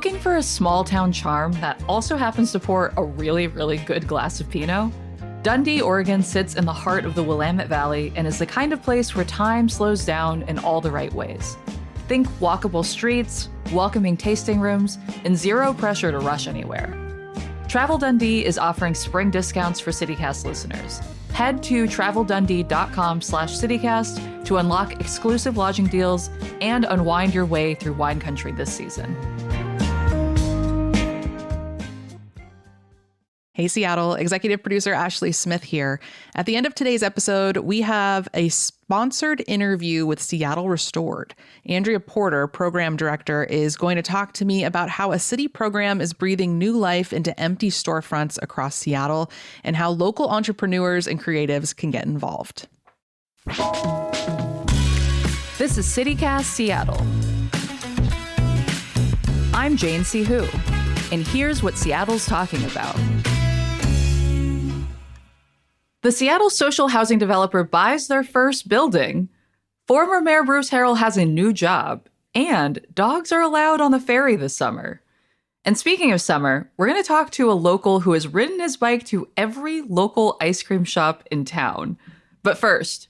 Looking for a small town charm that also happens to pour a really, really good glass of Pinot? Dundee, Oregon sits in the heart of the Willamette Valley and is the kind of place where time slows down in all the right ways. Think walkable streets, welcoming tasting rooms, and zero pressure to rush anywhere. Travel Dundee is offering spring discounts for CityCast listeners. Head to traveldundee.com/citycast to unlock exclusive lodging deals and unwind your way through wine country this season. Hey, Seattle. Executive producer Ashley Smith here. At the end of today's episode, we have a sponsored interview with Seattle Restored. Andrea Porter, program director, is going to talk to me about how a city program is breathing new life into empty storefronts across Seattle and how local entrepreneurs and creatives can get involved. This is CityCast Seattle. I'm Jane C. Hu, and here's what Seattle's talking about. The Seattle social housing developer buys their first building. Former Mayor Bruce Harrell has a new job, and dogs are allowed on the ferry this summer. And speaking of summer, we're going to talk to a local who has ridden his bike to every local ice cream shop in town. But first,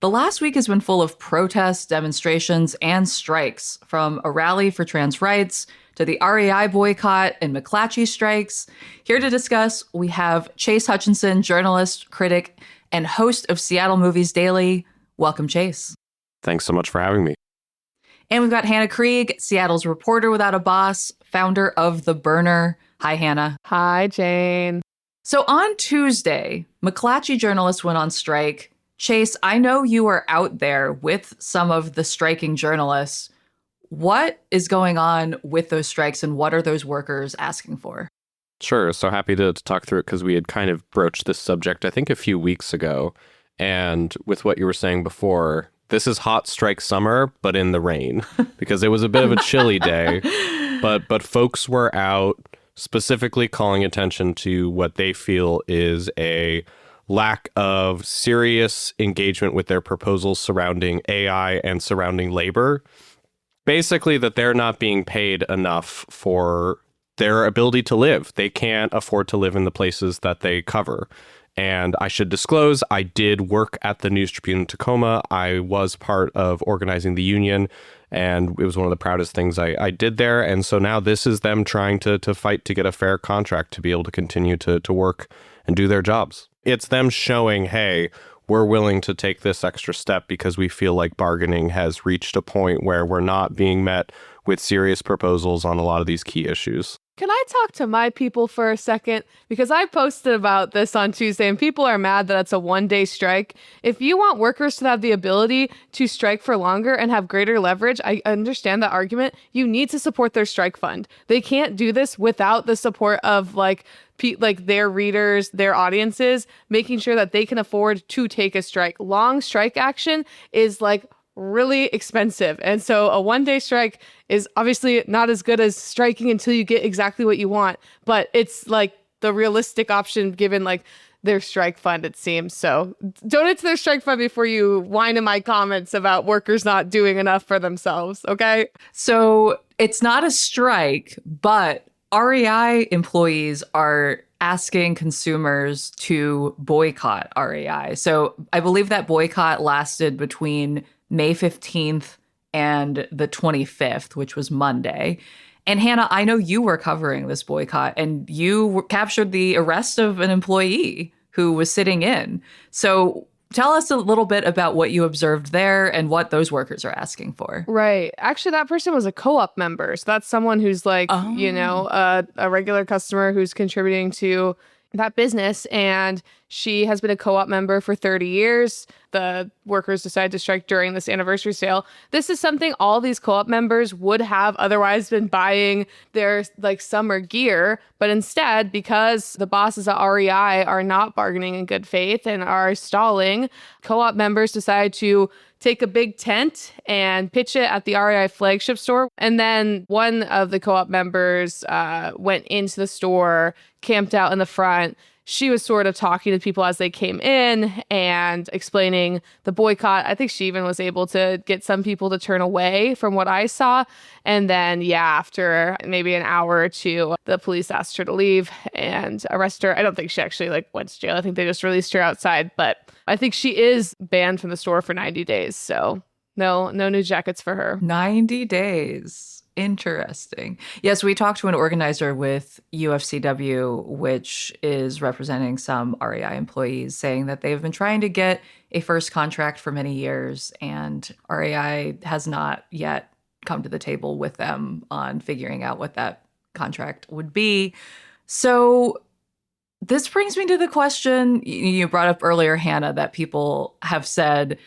the last week has been full of protests, demonstrations, and strikes, from a rally for trans rights to the REI boycott and McClatchy strikes. Here to discuss, we have Chase Hutchinson, journalist, critic, and host of Seattle Movies Daily. Welcome, Chase. Thanks so much for having me. And we've got Hannah Krieg, Seattle's reporter without a boss, founder of The Burner. Hi, Hannah. Hi, Jane. So on Tuesday, McClatchy journalists went on strike. Chase, I know you are out there with some of the striking journalists. What is going on with those strikes and what are those workers asking for? Sure. So happy to talk through it because we had kind of broached this subject, I think, a few weeks ago. And with what you were saying before, this is hot strike summer, but in the rain, because it was a bit of a chilly day. But folks were out specifically calling attention to what they feel is a lack of serious engagement with their proposals surrounding AI and surrounding labor. Basically, that they're not being paid enough for their ability to live. They can't afford to live in the places that they cover. And I should disclose, I did work at the News Tribune in Tacoma. I was part of organizing the union, and it was one of the proudest things I did there. And so now this is them trying to fight to get a fair contract to be able to continue to work and do their jobs. It's them showing, hey, we're willing to take this extra step because we feel like bargaining has reached a point where we're not being met with serious proposals on a lot of these key issues. Can I talk to my people for a second? Because I posted about this on Tuesday and people are mad that it's a one-day strike. If you want workers to have the ability to strike for longer and have greater leverage, I understand that argument. You need to support their strike fund. They can't do this without the support of like their readers, their audiences, making sure that they can afford to take a strike. Long strike action is like really expensive. And so a one-day strike is obviously not as good as striking until you get exactly what you want. But it's like the realistic option given like their strike fund, it seems. So donate to their strike fund before you whine in my comments about workers not doing enough for themselves. Okay. So it's not a strike, but REI employees are asking consumers to boycott REI. So I believe that boycott lasted between May 15th and the 25th, which was Monday. And Hannah, I know you were covering this boycott and you captured the arrest of an employee who was sitting in. So tell us a little bit about what you observed there and what those workers are asking for. Right. Actually, that person was a co-op member. So that's someone who's like, a regular customer who's contributing to that business. And she has been a co-op member for 30 years. The workers decided to strike during this anniversary sale. This is something all these co-op members would have otherwise been buying their like summer gear. But instead, because the bosses at REI are not bargaining in good faith and are stalling, co-op members decided to take a big tent and pitch it at the REI flagship store. And then one of the co-op members went into the store, camped out in the front, she was sort of talking to people as they came in and explaining the boycott. I think she even was able to get some people to turn away from what I saw. And then, after maybe an hour or two, the police asked her to leave and arrest her. I don't think she actually went to jail. I think they just released her outside. But I think she is banned from the store for 90 days. So no new jackets for her. 90 days. Interesting. Yes, we talked to an organizer with UFCW, which is representing some REI employees, saying that they've been trying to get a first contract for many years, and REI has not yet come to the table with them on figuring out what that contract would be. So this brings me to the question you brought up earlier, Hannah, that people have said,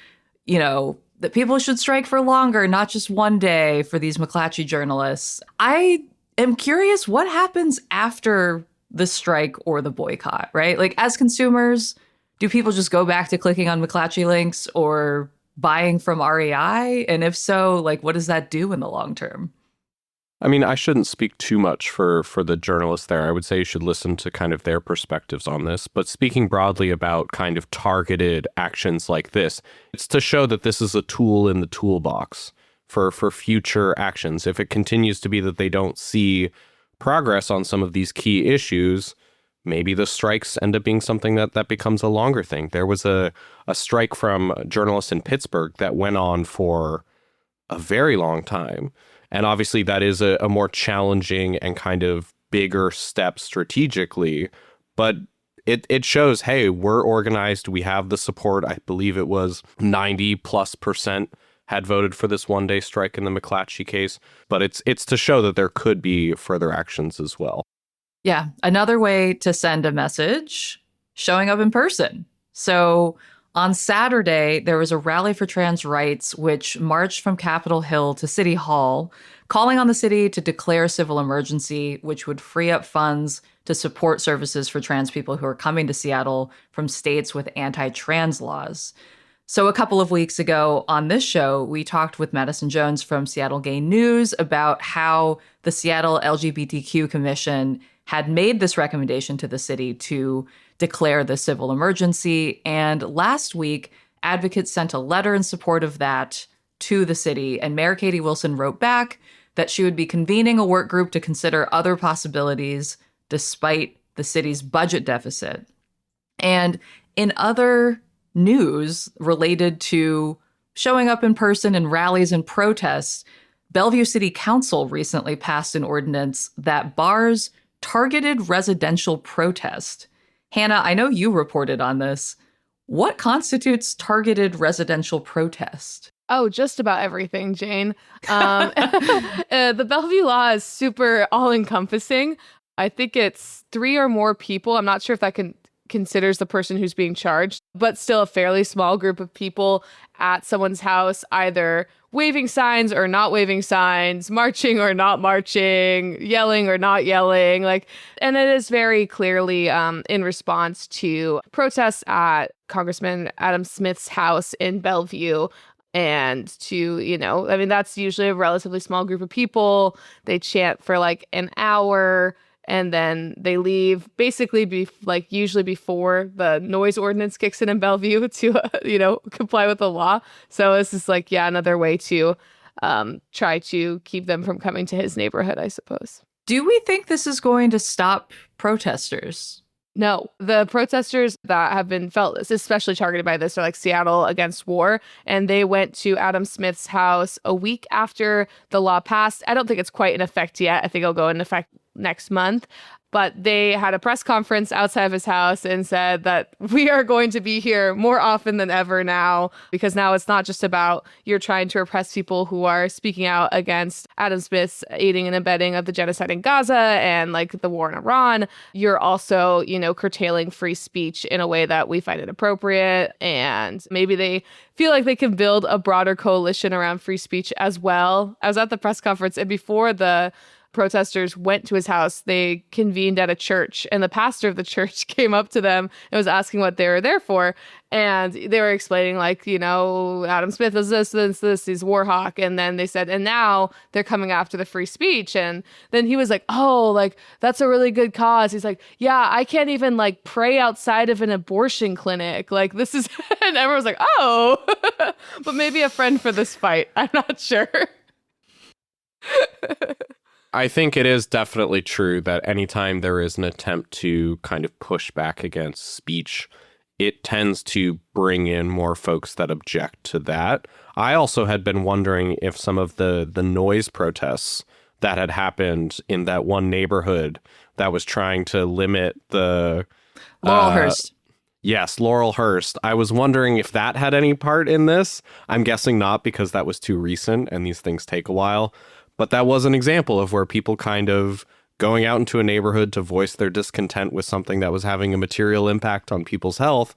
that people should strike for longer, not just one day for these McClatchy journalists. I am curious what happens after the strike or the boycott, right? As consumers, do people just go back to clicking on McClatchy links or buying from REI? And if so, what does that do in the long term? I mean, I shouldn't speak too much for the journalists there. I would say you should listen to kind of their perspectives on this. But speaking broadly about kind of targeted actions like this, it's to show that this is a tool in the toolbox for future actions. If it continues to be that they don't see progress on some of these key issues, maybe the strikes end up being something that becomes a longer thing. There was a strike from journalists in Pittsburgh that went on for a very long time. And obviously that is a more challenging and kind of bigger step strategically, but it shows, hey, we're organized. We have the support. I believe it was 90+% had voted for this one-day strike in the McClatchy case, but it's to show that there could be further actions as well. Yeah, another way to send a message, showing up in person. So on Saturday, there was a rally for trans rights, which marched from Capitol Hill to City Hall, calling on the city to declare a civil emergency, which would free up funds to support services for trans people who are coming to Seattle from states with anti-trans laws. So a couple of weeks ago on this show, we talked with Madison Jones from Seattle Gay News about how the Seattle LGBTQ Commission had made this recommendation to the city to declare the civil emergency. And last week, advocates sent a letter in support of that to the city. And Mayor Katie Wilson wrote back that she would be convening a work group to consider other possibilities despite the city's budget deficit. And in other news related to showing up in person in rallies and protests, Bellevue City Council recently passed an ordinance that bars targeted residential protest. Hannah, I know you reported on this. What constitutes targeted residential protest? Oh, just about everything, Jane. The Bellevue law is super all-encompassing. I think it's 3 or more people. I'm not sure if that considers the person who's being charged, but still a fairly small group of people at someone's house, either waving signs or not waving signs, marching or not marching, yelling or not yelling. And it is very clearly in response to protests at Congressman Adam Smith's house in Bellevue. And that's usually a relatively small group of people. They chant for an hour. And then they leave basically usually before the noise ordinance kicks in Bellevue to, comply with the law. So this is another way to try to keep them from coming to his neighborhood, I suppose. Do we think this is going to stop protesters? No, the protesters that have been felt especially targeted by this are Seattle Against War. And they went to Adam Smith's house a week after the law passed. I don't think it's quite in effect yet. I think it'll go in effect next month. But they had a press conference outside of his house and said that we are going to be here more often than ever now, because now it's not just about you're trying to repress people who are speaking out against Adam Smith's aiding and abetting of the genocide in Gaza and the war in Iran. You're also, curtailing free speech in a way that we find inappropriate. And maybe they feel like they can build a broader coalition around free speech as well. I was at the press conference, and before the protesters went to his house. They convened at a church, and the pastor of the church came up to them and was asking what they were there for. And they were explaining, like, Adam Smith is this, he's war hawk. And then they said, and now they're coming after the free speech. And then he was like, oh, like, that's a really good cause. He's like, yeah, I can't even like pray outside of an abortion clinic. Like, this is, and everyone was like, oh, but maybe a friend for this fight. I'm not sure. I think it is definitely true that anytime there is an attempt to kind of push back against speech, it tends to bring in more folks that object to that. I also had been wondering if some of the noise protests that had happened in that one neighborhood that was trying to limit the Laurelhurst. Yes, Laurelhurst. I was wondering if that had any part in this. I'm guessing not, because that was too recent and these things take a while. But that was an example of where people kind of going out into a neighborhood to voice their discontent with something that was having a material impact on people's health.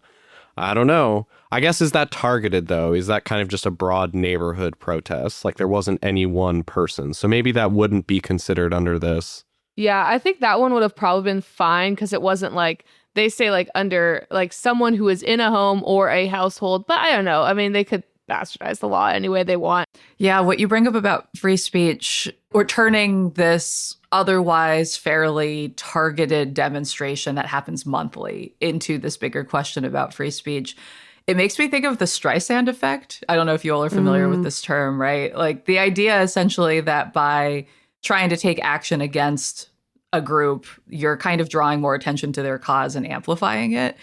I don't know. I guess, is that targeted, though? Is that kind of just a broad neighborhood protest? Like, there wasn't any one person. So maybe that wouldn't be considered under this. Yeah, I think that one would have probably been fine because it wasn't like, they say like under like someone who is in a home or a household. But I don't know. I mean, they could bastardize the law any way they want. Yeah, what you bring up about free speech, or turning this otherwise fairly targeted demonstration that happens monthly into this bigger question about free speech, it makes me think of the Streisand effect. I don't know if you all are familiar with this term, right? Like, the idea essentially that by trying to take action against a group, you're kind of drawing more attention to their cause and amplifying it.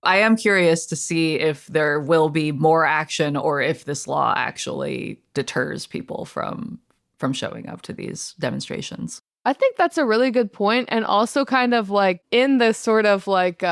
I am curious to see if there will be more action, or if this law actually deters people from showing up to these demonstrations. I think that's a really good point. And also kind of like in this sort of like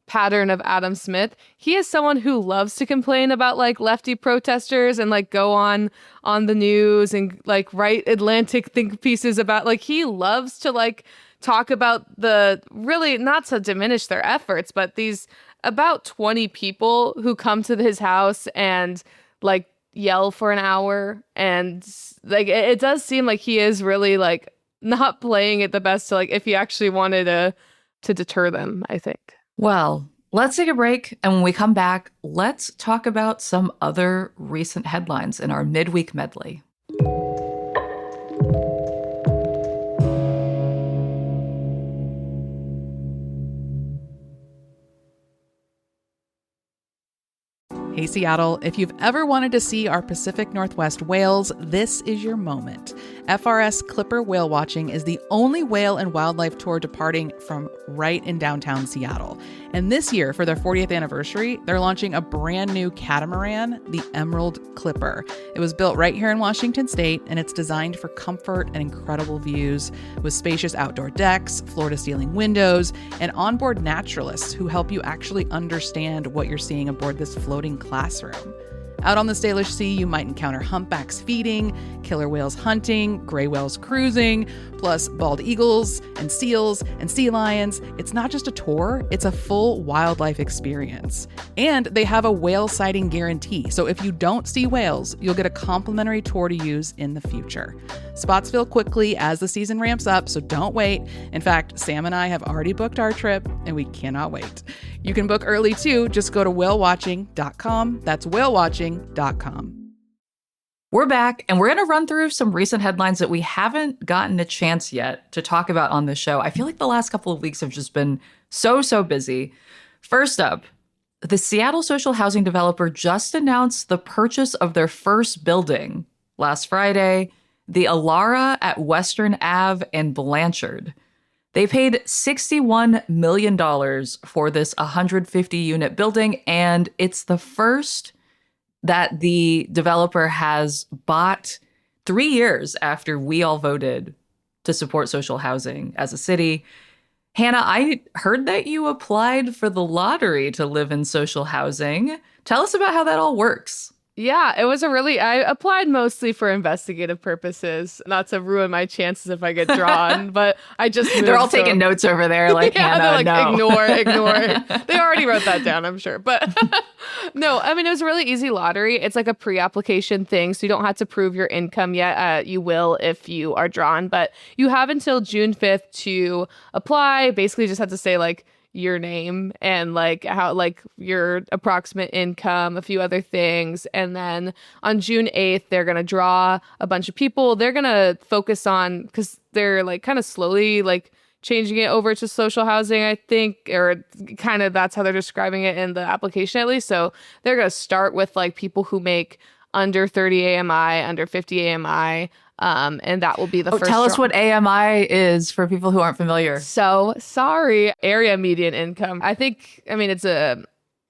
pattern of Adam Smith, he is someone who loves to complain about like lefty protesters and like go on the news and like write Atlantic think pieces about, like, he loves to like talk about the, really not to diminish their efforts, but these about 20 people who come to his house and like yell for an hour. And like it does seem like he is really like not playing it the best to, like, if he actually wanted to deter them, I think. Well, let's take a break. And when we come back, let's talk about some other recent headlines in our midweek medley. Hey Seattle, if you've ever wanted to see our Pacific Northwest whales, this is your moment. FRS Clipper Whale Watching is the only whale and wildlife tour departing from right in downtown Seattle. And this year, for their 40th anniversary, they're launching a brand new catamaran, the Emerald Clipper. It was built right here in Washington State, and it's designed for comfort and incredible views with spacious outdoor decks, floor-to-ceiling windows, and onboard naturalists who help you actually understand what you're seeing aboard this floating classroom. Out on the Salish Sea, you might encounter humpbacks feeding, killer whales hunting, gray whales cruising, plus bald eagles and seals and sea lions. It's not just a tour, it's a full wildlife experience. And they have a whale sighting guarantee, so if you don't see whales, you'll get a complimentary tour to use in the future. Spots fill quickly as the season ramps up, so don't wait. In fact, Sam and I have already booked our trip, and we cannot wait. You can book early too. Just go to whalewatching.com. That's whalewatching.com. We're back, and we're going to run through some recent headlines that we haven't gotten a chance yet to talk about on the show. I feel like the last couple of weeks have just been so busy. First up, the Seattle social housing developer just announced the purchase of their first building last Friday, the Alara at Western Ave and Blanchard. They paid $61 million for this 150-unit building, and it's the first that the developer has bought 3 years after we all voted to support social housing as a city. Hannah, I heard that you applied for the lottery to live in social housing. Tell us about how that all works. Yeah, it was I applied mostly for investigative purposes, not to ruin my chances if I get drawn, but I just moved, They're all taking notes over there like, yeah, Hannah, they're like, no. ignore. They already wrote that down, I'm sure. But no, I mean, it was a really easy lottery. It's like a pre-application thing, so you don't have to prove your income yet. You will if you are drawn, but you have until June 5th to apply. Basically, just have to say like your name and like how like your approximate income, a few other things. And then on June 8th, they're going to draw a bunch of people. They're going to focus on, because they're like kind of slowly like changing it over to social housing, I think, or kind of that's how they're describing it in the application at least. So they're going to start with like people who make under 30 AMI, under 50 AMI. And that will be the first. Tell us what AMI is for people who aren't familiar. So sorry. Area median income. I mean, it's a,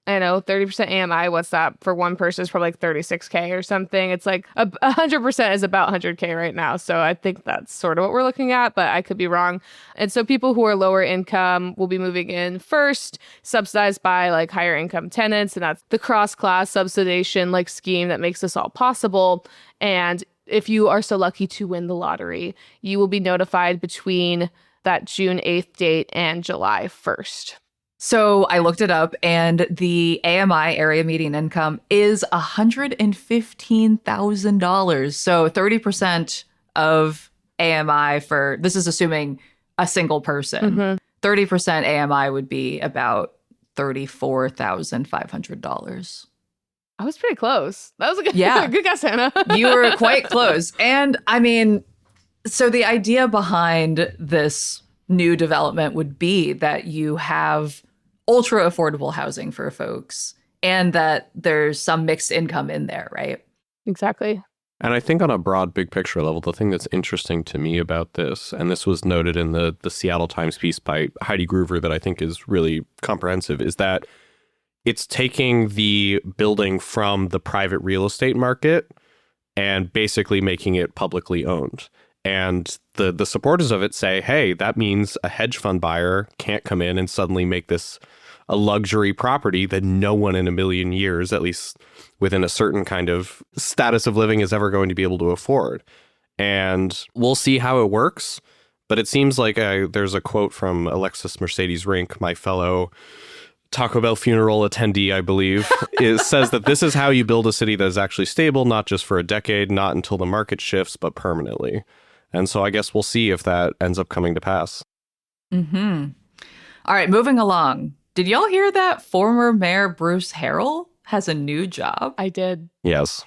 I know, 30% AMI. What's that for one person is probably like 36K or something. It's like 100% is about 100K right now. So I think that's sort of what we're looking at, but I could be wrong. And so people who are lower income will be moving in first, subsidized by like higher income tenants. And that's the cross-class subsidization like scheme that makes this all possible. And if you are so lucky to win the lottery, you will be notified between that June 8th date and July 1st. So I looked it up, and the AMI, area median income, is $115,000. So 30% of AMI for, this is assuming a single person, 30% AMI would be about $34,500. I was pretty close. That was a good, Yeah. good guess, Hannah. You were quite close. And I mean, so the idea behind this new development would be that you have ultra affordable housing for folks and that there's some mixed income in there, right? Exactly. And I think on a broad big picture level, the thing that's interesting to me about this, and this was noted in the Seattle Times piece by Heidi Groover that I think is really comprehensive, is that it's taking the building from the private real estate market and basically making it publicly owned. And the supporters of it say, hey, that means a hedge fund buyer can't come in and suddenly make this a luxury property that no one in a million years, at least within a certain kind of status of living, is ever going to be able to afford. And we'll see how it works. But it seems like there's a quote from Alexis Mercedes Rink, my fellow Taco Bell funeral attendee, I believe, says that this is how you build a city that is actually stable, not just for a decade, not until the market shifts, but permanently. And so I guess we'll see if that ends up coming to pass. Mm-hmm. All right, moving along. Did y'all hear that former Mayor Bruce Harrell has a new job? I did. Yes.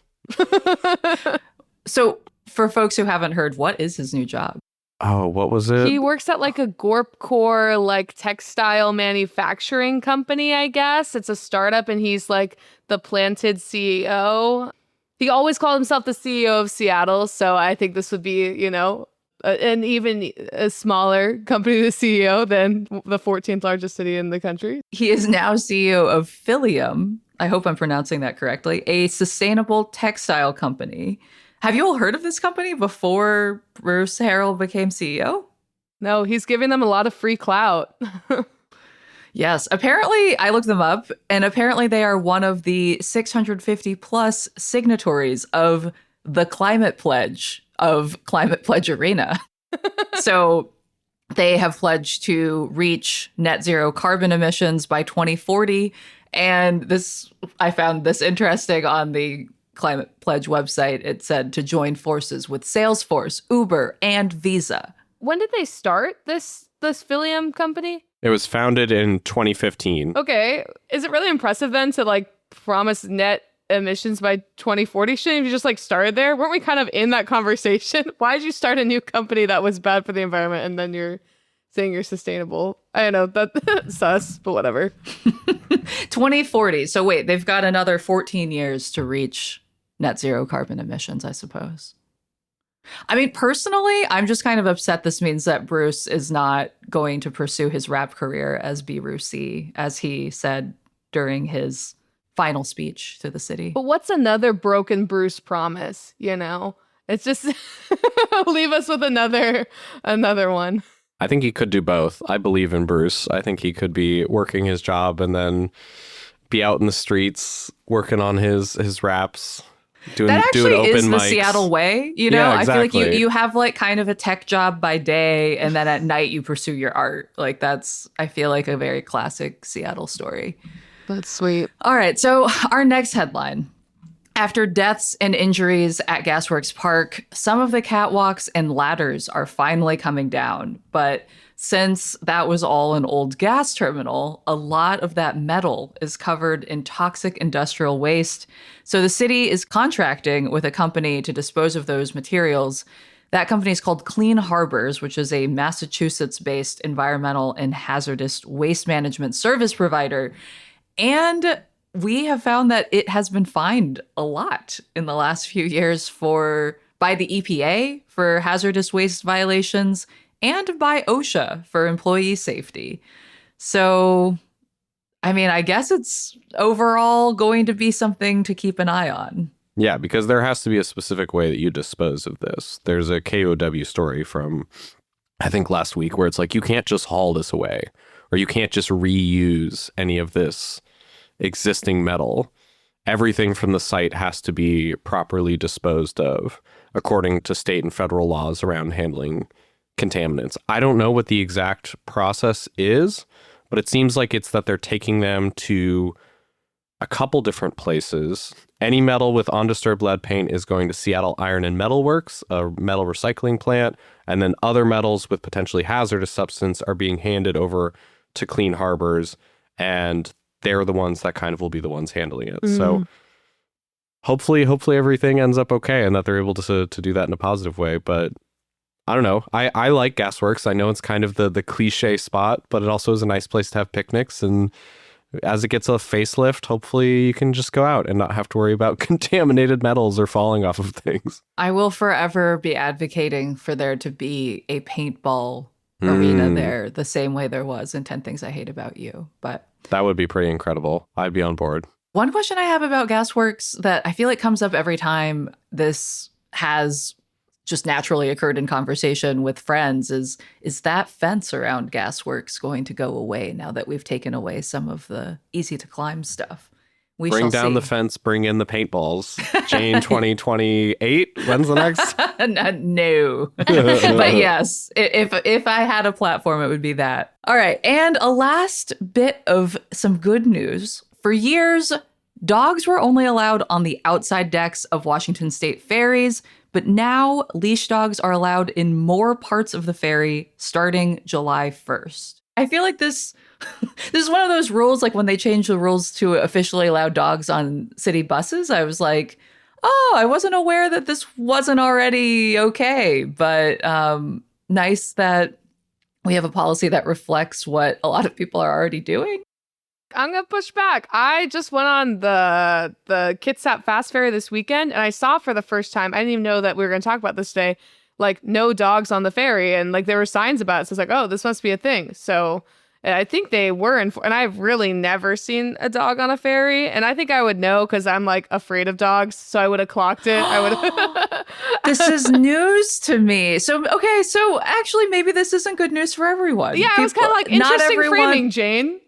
So for folks who haven't heard, what is his new job? Oh, what was it? He works at like a Gorpcore like textile manufacturing company, I guess. It's a startup and he's like the planted CEO. He always called himself the CEO of Seattle. So I think this would be, you know, an even a smaller company to CEO than the 14th largest city in the country. He is now CEO of Philium. I hope I'm pronouncing that correctly. A sustainable textile company. Have you all heard of this company before Bruce Harrell became CEO? No, he's giving them a lot of free clout. Yes. Apparently, I looked them up, and apparently they are one of the 650 plus signatories of the Climate Pledge of Climate Pledge Arena. So they have pledged to reach net zero carbon emissions by 2040. And this, I found this interesting on the Climate Pledge website. It said to join forces with Salesforce, Uber, and Visa. When did they start this Philium company? It was founded in 2015. Okay. Is it really impressive then to like promise net emissions by 2040? Shouldn't you just like started there? Weren't we kind of in that conversation? Why did you start a new company that was bad for the environment and then you're saying you're sustainable? I know that sus, but whatever. 2040. So wait, they've got another 14 years to reach net zero carbon emissions, I suppose. I mean, personally, I'm just kind of upset this means that Bruce is not going to pursue his rap career as B. Brucey, as he said during his final speech to the city. But what's another broken Bruce promise, you know? It's just leave us with another one. I think he could do both. I believe in Bruce. I think he could be working his job and then be out in the streets working on his raps, doing That actually open is the mics. Seattle way, you know? Yeah, I feel like exactly. you have like kind of a tech job by day, and then at night you pursue your art. Like that's, I feel like, a very classic Seattle story. That's sweet. All right, so our next headline. After deaths and injuries at Gasworks Park, some of the catwalks and ladders are finally coming down. But since that was all an old gas terminal, a lot of that metal is covered in toxic industrial waste. So the city is contracting with a company to dispose of those materials. That company is called Clean Harbors, which is a Massachusetts-based environmental and hazardous waste management service provider. And we have found that it has been fined a lot in the last few years by the EPA for hazardous waste violations and by OSHA for employee safety. So, I mean, I guess it's overall going to be something to keep an eye on. Yeah, because there has to be a specific way that you dispose of this. There's a KOW story from, I think, last week where it's like, you can't just haul this away, or you can't just reuse any of this existing metal. Everything from the site has to be properly disposed of according to state and federal laws around handling contaminants. I don't know what the exact process is, but it seems like it's that they're taking them to a couple different places. Any metal with undisturbed lead paint is going to Seattle Iron and Metal Works, a metal recycling plant, and then other metals with potentially hazardous substance are being handed over to Clean Harbors, and they're the ones that kind of will be the ones handling it. So hopefully everything ends up okay and that they're able to do that in a positive way. But I don't know. I like Gasworks. I know it's kind of the cliche spot, but it also is a nice place to have picnics. And as it gets a facelift, hopefully you can just go out and not have to worry about contaminated metals or falling off of things. I will forever be advocating for there to be a paintball arena there, the same way there was in 10 Things I Hate About You. But that would be pretty incredible. I'd be on board. One question I have about Gasworks that I feel like comes up every time this has just naturally occurred in conversation with friends is that fence around Gasworks going to go away now that we've taken away some of the easy to climb stuff? We bring shall down see. the fence, bring in the paintballs. Jane 2028. When's the next? No. But yes, if I had a platform, it would be that. All right. And a last bit of some good news. For years, dogs were only allowed on the outside decks of Washington State ferries, but now leash dogs are allowed in more parts of the ferry starting July 1st. I feel like this is one of those rules, like when they changed the rules to officially allow dogs on city buses, I was like, oh, I wasn't aware that this wasn't already okay. But nice that we have a policy that reflects what a lot of people are already doing. I'm gonna push back. I just went on the Kitsap Fast Ferry this weekend, and I saw for the first time, I didn't even know that we were gonna talk about this today, like no dogs on the ferry, and like there were signs about it. So it's like, oh, this must be a thing. So I think they were and I've really never seen a dog on a ferry, and I think I would know because I'm like afraid of dogs, so I would have clocked it. I would. This is news to me. So okay, so actually maybe this isn't good news for everyone. Yeah, it was kind of like not interesting everyone- framing, Jane.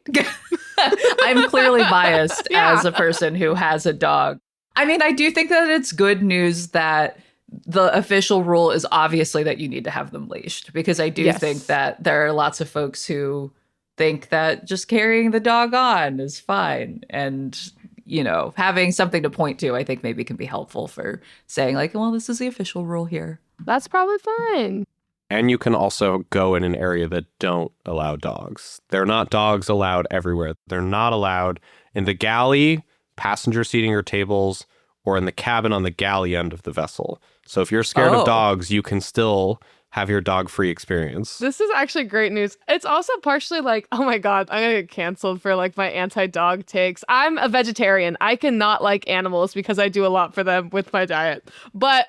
I'm clearly biased Yeah. as a person who has a dog. I mean, I do think that it's good news that the official rule is obviously that you need to have them leashed, because I do Yes. think that there are lots of folks who think that just carrying the dog on is fine. And, you know, having something to point to, I think maybe can be helpful for saying like, well, this is the official rule here. That's probably fine. And you can also go in an area that don't allow dogs. They're not dogs allowed everywhere. They're not allowed in the galley, passenger seating or tables, or in the cabin on the galley end of the vessel. So if you're scared Oh. of dogs, you can still have your dog-free experience. This is actually great news. It's also partially like, oh my God, I'm gonna get canceled for like my anti-dog takes. I'm a vegetarian. I cannot like animals because I do a lot for them with my diet. But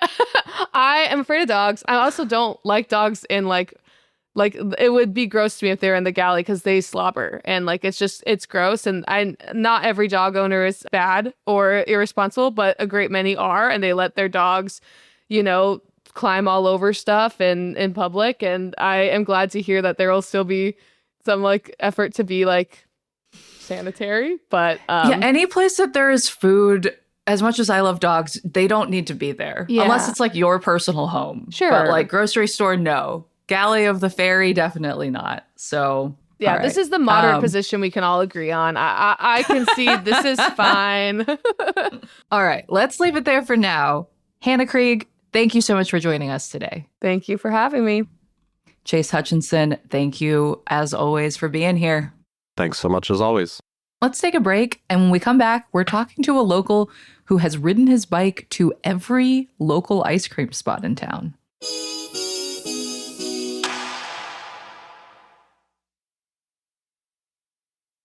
I am afraid of dogs. I also don't like dogs in like it would be gross to me if they're in the galley because they slobber and like it's gross. And not every dog owner is bad or irresponsible, but a great many are, and they let their dogs, you know, climb all over stuff and in public. And I am glad to hear that there will still be some like effort to be like sanitary, but yeah, any place that there is food, as much as I love dogs, they don't need to be there. Yeah. Unless it's like your personal home. Sure. But like grocery store, no. Galley of the ferry, definitely not. So yeah, all this right. is the moderate position we can all agree on. I concede this is fine. All right, let's leave it there for now. Hannah Krieg, thank you so much for joining us today. Thank you for having me. Chase Hutchinson, thank you as always for being here. Thanks so much as always. Let's take a break, and when we come back, we're talking to a local who has ridden his bike to every local ice cream spot in town.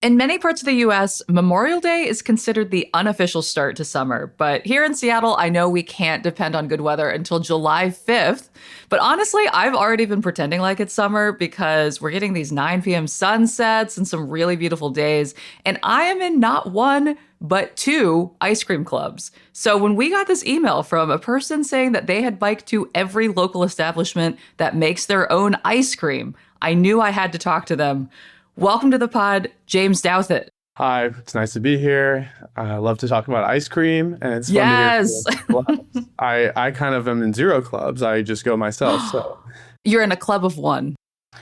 In many parts of the US, Memorial Day is considered the unofficial start to summer. But here in Seattle, I know we can't depend on good weather until July 5th. But honestly, I've already been pretending like it's summer because we're getting these 9 p.m. sunsets and some really beautiful days. And I am in not one, but 2 ice cream clubs. So when we got this email from a person saying that they had biked to every local establishment that makes their own ice cream, I knew I had to talk to them. Welcome to the pod, James Douthit. Hi, it's nice to be here. I love to talk about ice cream, and it's fun Yes. to hear clubs. I kind of am in 0 clubs. I just go myself. So You're in a club of 1.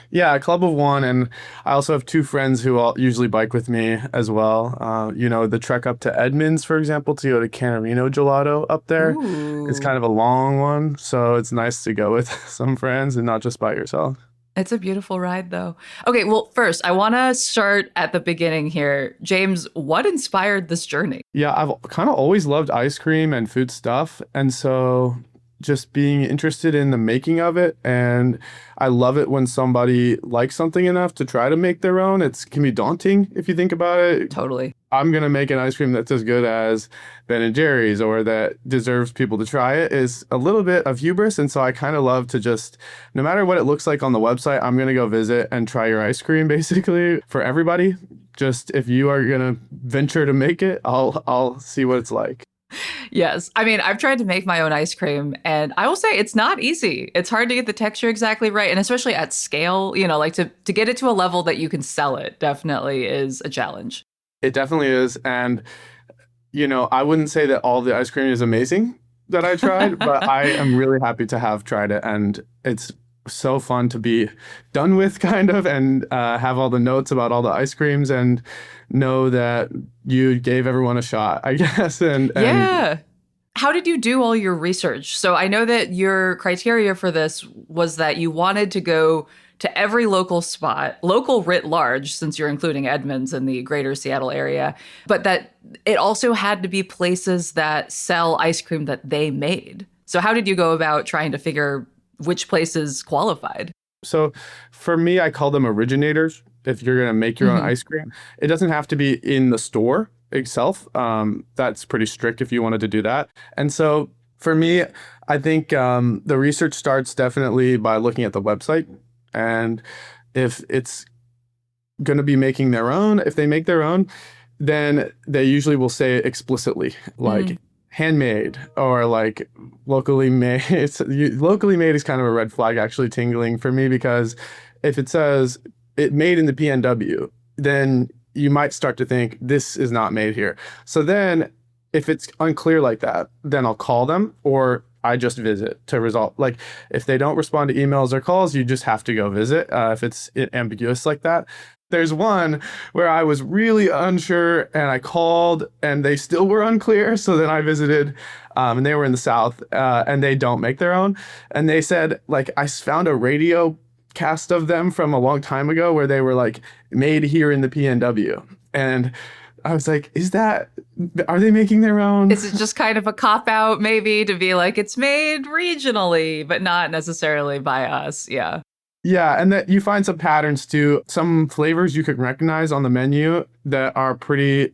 yeah, a club of 1, and I also have 2 friends who all usually bike with me as well. The trek up to Edmonds, for example, to go to Canarino Gelato up there. Ooh. It's kind of a long one, so it's nice to go with some friends and not just by yourself. It's a beautiful ride, though. Okay, well, first, I want to start at the beginning here. James, what inspired this journey? Yeah, I've kind of always loved ice cream and food stuff. And so just being interested in the making of it. And I love it when somebody likes something enough to try to make their own. It can be daunting if you think about it. Totally. I'm going to make an ice cream that's as good as Ben & Jerry's or that deserves people to try it is a little bit of hubris. And so I kind of love to just, no matter what it looks like on the website, I'm going to go visit and try your ice cream basically for everybody. Just if you are going to venture to make it, I'll see what it's like. Yes. I mean, I've tried to make my own ice cream, and I will say it's not easy. It's hard to get the texture exactly right. And especially at scale, like to get it to a level that you can sell it definitely is a challenge. It definitely is. And, I wouldn't say that all the ice cream is amazing that I tried, but I am really happy to have tried it. And it's so fun to be done with kind of and have all the notes about all the ice creams and know that you gave everyone a shot, I guess. And yeah. How did you do all your research? So I know that your criteria for this was that you wanted to go to every local spot, local writ large, since you're including Edmonds in the greater Seattle area, but that it also had to be places that sell ice cream that they made. So how did you go about trying to figure which places qualified? So for me, I call them originators. If you're going to make your own ice cream, it doesn't have to be in the store itself. That's pretty strict if you wanted to do that. And so for me, I think the research starts definitely by looking at the website. And if it's going to be making their own, if they make their own, then they usually will say it explicitly, like handmade or like locally made. Locally made is kind of a red flag actually tingling for me, because if it says it made in the PNW, then you might start to think this is not made here. So then if it's unclear like that, then I'll call them or I just visit to resolve. Like if they don't respond to emails or calls, you just have to go visit if it's ambiguous like that. There's one where I was really unsure and I called and they still were unclear. So then I visited and they were in the South and they don't make their own. And they said, like, I found a radio cast of them from a long time ago where they were like made here in the PNW. And I was like, are they making their own? Is it just kind of a cop out maybe to be like, it's made regionally, but not necessarily by us? Yeah. Yeah. And that you find some patterns too. Some flavors you could recognize on the menu that are pretty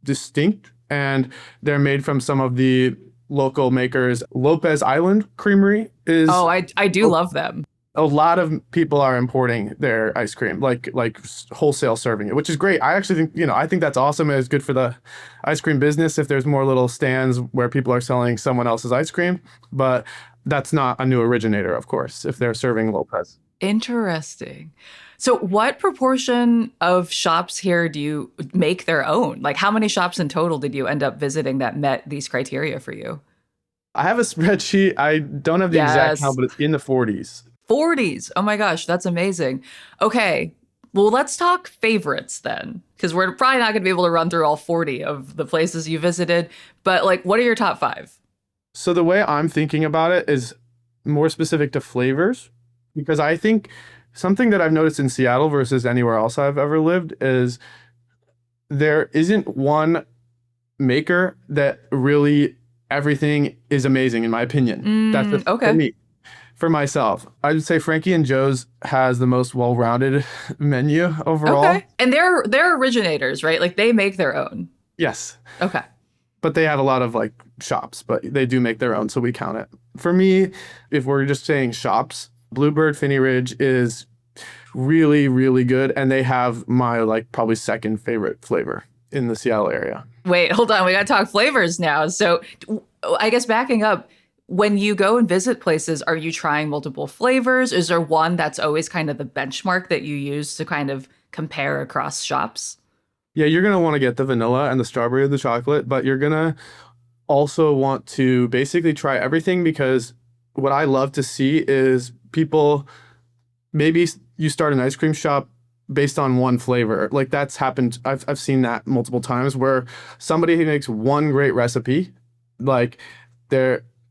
distinct, and they're made from some of the local makers. Lopez Island Creamery is. Oh, I do love them. A lot of people are importing their ice cream, like wholesale serving it, which is great. I actually think, I think that's awesome. And it's good for the ice cream business if there's more little stands where people are selling someone else's ice cream. But that's not a new originator, of course, if they're serving Lopez. Interesting. So, what proportion of shops here do you make their own? Like, how many shops in total did you end up visiting that met these criteria for you? I have a spreadsheet. I don't have the exact count, Yes. but it's in the 40s. 40s. Oh my gosh, that's amazing. Okay. Well, let's talk favorites then, because we're probably not going to be able to run through all 40 of the places you visited. But, like, what are your top five? So the way I'm thinking about it is more specific to flavors, because I think something that I've noticed in Seattle versus anywhere else I've ever lived is there isn't one maker that really everything is amazing, in my opinion. That's just Okay. for me. For myself, I would say Frankie and Joe's has the most well-rounded menu overall. Okay. And they're originators, right? Like they make their own. Yes, Okay. but they have a lot of like shops, but they do make their own, so we count it. For me, if we're just saying shops, Bluebird Finney Ridge is really, really good, and they have my like probably second favorite flavor in the Seattle area. Wait, hold on. We got to talk flavors now. So, I guess backing up, when you go and visit places, are you trying multiple flavors? Is there one that's always kind of the benchmark that you use to kind of compare across shops? Yeah, you're gonna want to get the vanilla and the strawberry or the chocolate, but you're gonna also want to basically try everything, because what I love to see is people, maybe you start an ice cream shop based on one flavor. Like that's happened. I've seen that multiple times where somebody makes one great recipe, like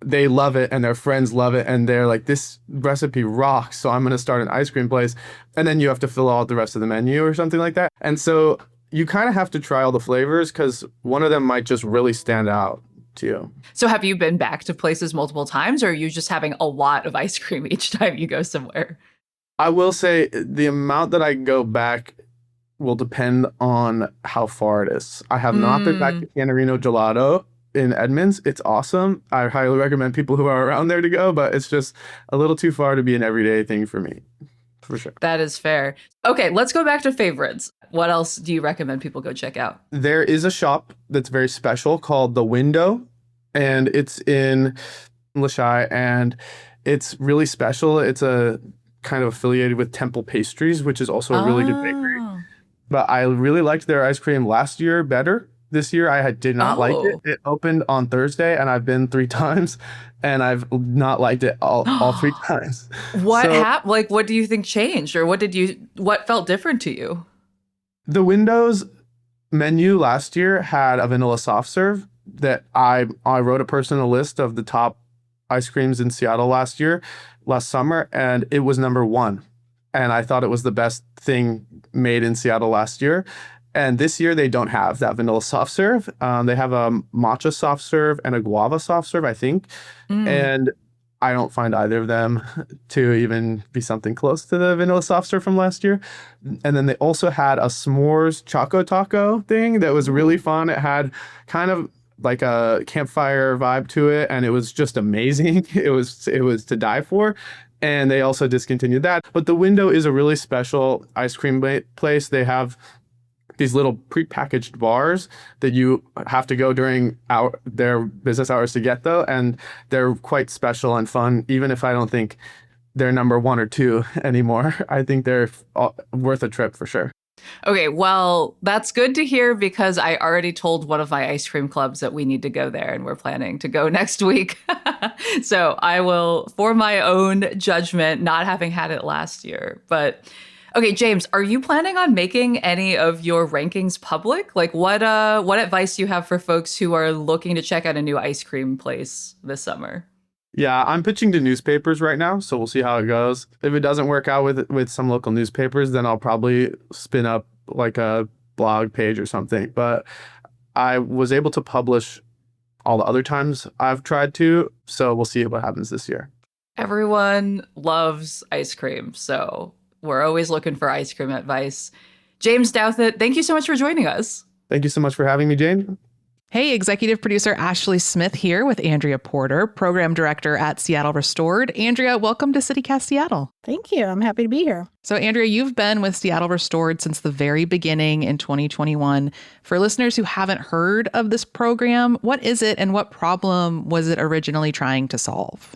they love it and their friends love it and they're like, this recipe rocks, so I'm going to start an ice cream place. And then you have to fill out the rest of the menu or something like that. And so you kind of have to try all the flavors, because one of them might just really stand out to you. So, have you been back to places multiple times, or are you just having a lot of ice cream each time you go somewhere? I will say the amount that I go back will depend on how far it is. I have not been back to Canarino Gelato in Edmonds. It's awesome. I highly recommend people who are around there to go, but it's just a little too far to be an everyday thing for me, for sure. That is fair. Okay, let's go back to favorites. What else do you recommend people go check out? There is a shop that's very special called The Window, and it's in Lashai, and it's really special. It's a kind of affiliated with Temple Pastries, which is also a really good bakery. But I really liked their ice cream last year better. This year I did not like it. It opened on Thursday and I've been 3 times and I've not liked it all 3 times. What happened? Like, what do you think changed, or what felt different to you? The Windows menu last year had a vanilla soft serve that I wrote a personal list of the top ice creams in Seattle last summer, and it was number 1. And I thought it was the best thing made in Seattle last year. And this year they don't have that vanilla soft serve. They have a matcha soft serve and a guava soft serve, I think. And I don't find either of them to even be something close to the vanilla soft serve from last year. And then they also had a s'mores choco taco thing that was really fun. It had kind of like a campfire vibe to it, and it was just amazing. It was to die for. And they also discontinued that. But The Window is a really special ice cream place. They have these little prepackaged bars that you have to go during their business hours to get, though, and they're quite special and fun. Even if I don't think they're number 1 or 2 anymore, I think they're worth a trip for sure. Okay, well, that's good to hear, because I already told one of my ice cream clubs that we need to go there, and we're planning to go next week. So I will, for my own judgment, not having had it last year. But okay, James, are you planning on making any of your rankings public? Like, what advice do you have for folks who are looking to check out a new ice cream place this summer? Yeah, I'm pitching to newspapers right now, so we'll see how it goes. If it doesn't work out with some local newspapers, then I'll probably spin up like a blog page or something. But I was able to publish all the other times I've tried to, so we'll see what happens this year. Everyone loves ice cream, so we're always looking for ice cream advice. James Douthit, thank you so much for joining us. Thank you so much for having me, Jane. Hey, executive producer Ashley Smith here with Andrea Porter, program director at Seattle Restored. Andrea, welcome to CityCast Seattle. Thank you. I'm happy to be here. So, Andrea, you've been with Seattle Restored since the very beginning in 2021. For listeners who haven't heard of this program, what is it and what problem was it originally trying to solve?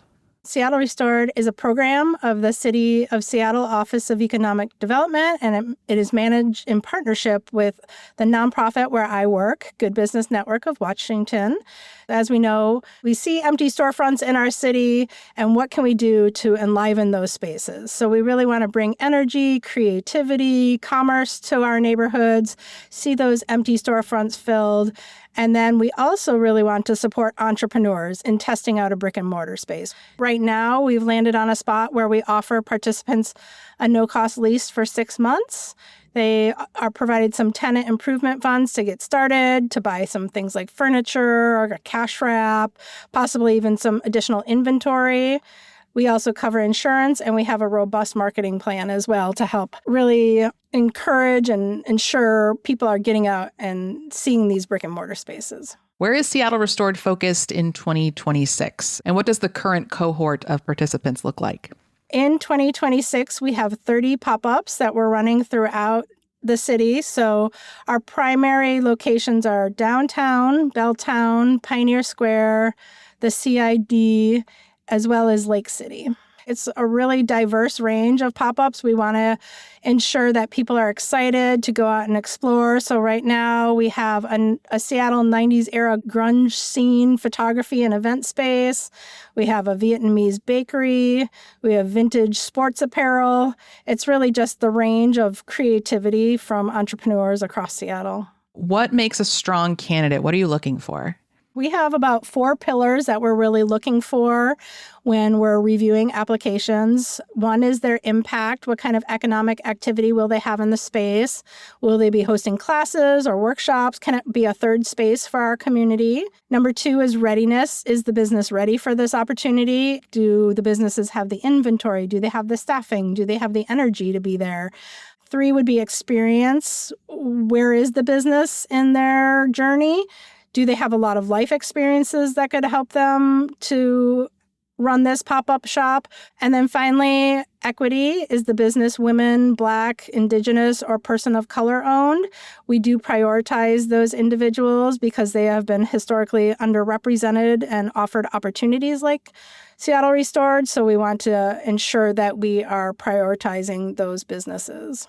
Seattle Restored is a program of the City of Seattle Office of Economic Development, and it is managed in partnership with the nonprofit where I work, Good Business Network of Washington. As we know, we see empty storefronts in our city, and what can we do to enliven those spaces? So we really want to bring energy, creativity, commerce to our neighborhoods, see those empty storefronts filled. And then we also really want to support entrepreneurs in testing out a brick and mortar space. Right now, we've landed on a spot where we offer participants a no-cost lease for 6 months. They are provided some tenant improvement funds to get started, to buy some things like furniture or a cash wrap, possibly even some additional inventory. We also cover insurance, and we have a robust marketing plan as well to help really encourage and ensure people are getting out and seeing these brick and mortar spaces. Where is Seattle Restored focused in 2026? And what does the current cohort of participants look like? In 2026, we have 30 pop-ups that we're running throughout the city. So our primary locations are downtown, Belltown, Pioneer Square, the CID, as well as Lake City. It's a really diverse range of pop-ups. We want to ensure that people are excited to go out and explore. So right now we have a Seattle 90s era grunge scene photography and event space. We have a Vietnamese bakery. We have vintage sports apparel. It's really just the range of creativity from entrepreneurs across Seattle. What makes a strong candidate? What are you looking for? We have about 4 pillars that we're really looking for when we're reviewing applications. One is their impact. What kind of economic activity will they have in the space? Will they be hosting classes or workshops? Can it be a third space for our community? Number 2 is readiness. Is the business ready for this opportunity? Do the businesses have the inventory? Do they have the staffing? Do they have the energy to be there? 3 would be experience. Where is the business in their journey? Do they have a lot of life experiences that could help them to run this pop-up shop? And then finally, equity. Is the business women, Black, Indigenous, or person of color owned? We do prioritize those individuals because they have been historically underrepresented and offered opportunities like Seattle Restored. So we want to ensure that we are prioritizing those businesses.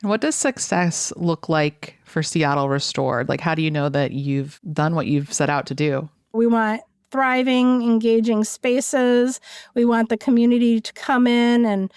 And what does success look like for Seattle Restored? Like, how do you know that you've done what you've set out to do? We want thriving, engaging spaces. We want the community to come in and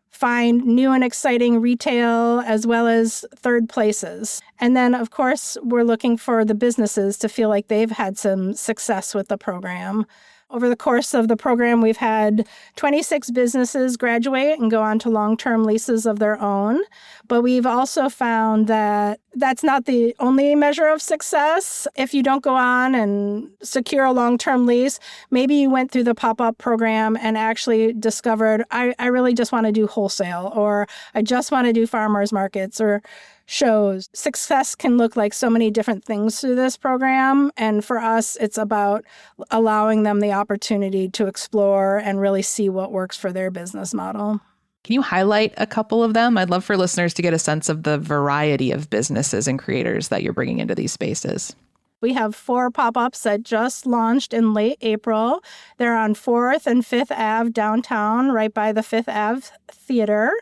find new and exciting retail as well as third places. And then, of course, we're looking for the businesses to feel like they've had some success with the program. Over the course of the program, we've had 26 businesses graduate and go on to long-term leases of their own. But we've also found that that's not the only measure of success. If you don't go on and secure a long-term lease, maybe you went through the pop-up program and actually discovered, I really just want to do wholesale, or I just want to do farmers markets or shows. Success can look like so many different things through this program. And for us, it's about allowing them the opportunity to explore and really see what works for their business model. Can you highlight a couple of them? I'd love for listeners to get a sense of the variety of businesses and creators that you're bringing into these spaces. We have 4 pop-ups that just launched in late April. They're on 4th and 5th Ave downtown, right by the 5th Ave Theater.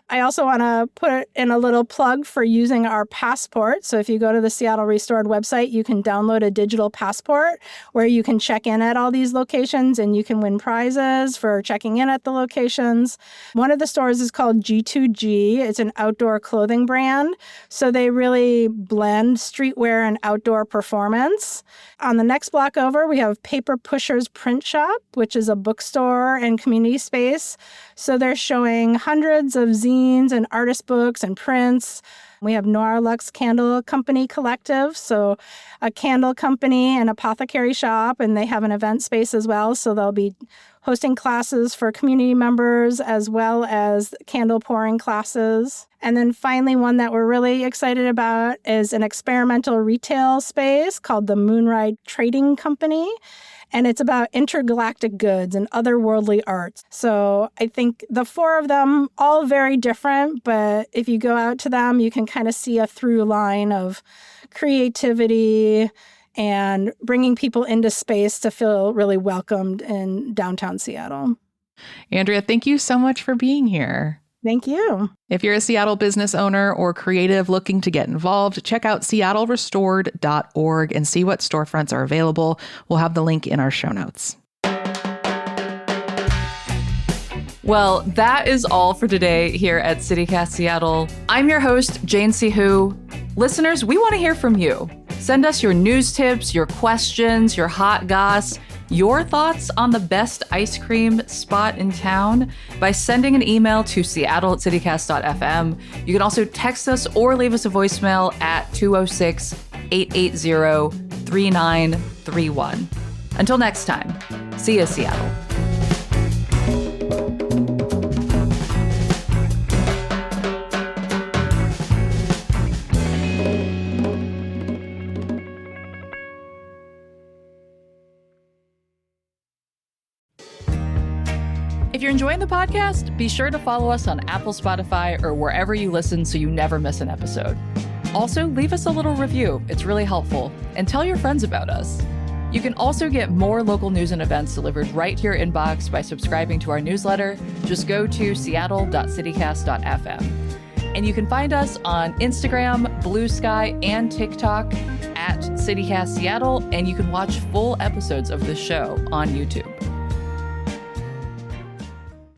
I also want to put in a little plug for using our passport. So if you go to the Seattle Restored website, you can download a digital passport where you can check in at all these locations and you can win prizes for checking in at the locations. One of the stores is called G2G. It's an outdoor clothing brand. So they really blend streetwear and outdoor performance. On the next block over, we have Paper Pushers Print Shop, which is a bookstore and community space. So they're showing hundreds of zines and artist books and prints. We have Noir Lux Candle Company Collective, so a candle company and apothecary shop, and they have an event space as well. So they'll be hosting classes for community members as well as candle pouring classes. And then finally, one that we're really excited about is an experimental retail space called the Moonride Trading Company. And it's about intergalactic goods and otherworldly arts. So I think the 4 of them, all very different, but if you go out to them, you can kind of see a through line of creativity, and bringing people into space to feel really welcomed in downtown Seattle. Andrea, thank you so much for being here. Thank you. If you're a Seattle business owner or creative looking to get involved, check out seattlerestored.org and see what storefronts are available. We'll have the link in our show notes. Well, that is all for today here at CityCast Seattle. I'm your host, Jane C. Hu. Listeners, we want to hear from you. Send us your news tips, your questions, your hot goss, your thoughts on the best ice cream spot in town by sending an email to seattle@citycast.fm. You can also text us or leave us a voicemail at 206-880-3931. Until next time, see ya, Seattle. If you're enjoying the podcast, be sure to follow us on Apple, Spotify, or wherever you listen so you never miss an episode. Also, leave us a little review. It's really helpful. And tell your friends about us. You can also get more local news and events delivered right to your inbox by subscribing to our newsletter. Just go to seattle.citycast.fm. And you can find us on Instagram, Blue Sky, and TikTok at CityCast Seattle. And you can watch full episodes of this show on YouTube.